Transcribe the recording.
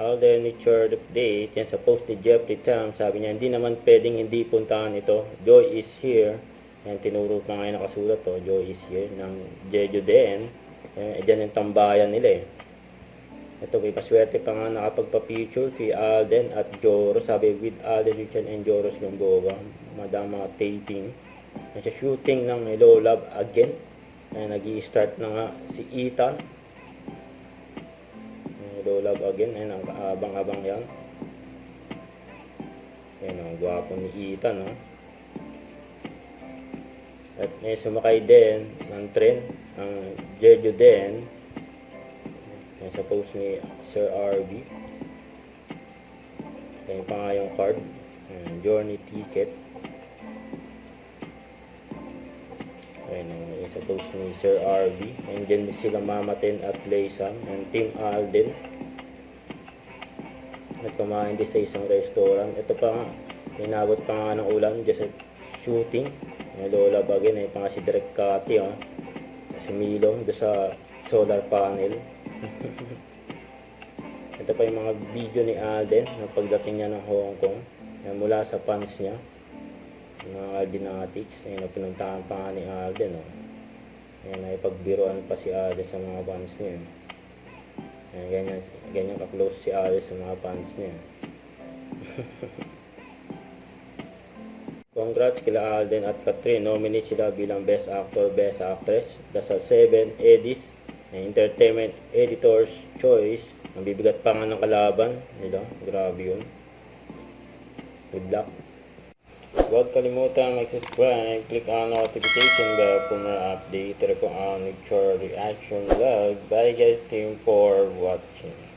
Alden Richard update. Yan sa post ni Jeffrey Tam. Sabi niya, hindi naman pwedeng hindi puntahan ito. Joy is here. Yan, tinuro pa ngayon nakasulat to. Joy is here ng Jeju din. Diyan yung tambayan nila eh. Ito, may paswerte pa nga nakapagpa-picture kay Alden at Joros. Sabi, with Alden Richard and Joros Gamboa. Madang mga taping. Yan, sa shooting ng Hello Love Again. Nag-i-start na nga si Ethan. Hello Love Again. Ayan, ang abang-abang yan. Ayan, ang gwapo ni Ethan. No? At may sumakay din ng train. Ang Jeju din. Ayan, sa post ni Sir RB. Ayan pa nga yung card. Ayan, journey ticket. Ayan, sa post ni Sir RB. And then sila Mamaten at Laysan. And Team Alden. At kumain din sa isang restaurant. Ito pa nga, inabot pa nga ng ulan dyan sa shooting. Lola Bagin, ay pa nga si Direk Kati, oh. Si Milong doon sa solar panel. Ito pa yung mga video ni Alden na pagdating niya ng Hong Kong. Mula sa fans niya. Mga Aldenatics. Ayun, pinuntahan pa nga ni Alden, oh. Ayan, ay pagbiruan pa si Alden sa mga fans niya. Ayan, ganyan ka-close si Alden sa mga fans niya. Congrats kila Alden at Catherine. Nominate sila bilang Best Actor, Best Actress. Sa 7 Edis na Entertainment Editor's Choice. Ang bibigat pa nga ng kalaban nila. Grabe yun. Good luck. Huwag kalimutan mag-subscribe. Click on notification bell for more update. Ito po ang Nature Reaction Vlog. Bye guys, team for watching.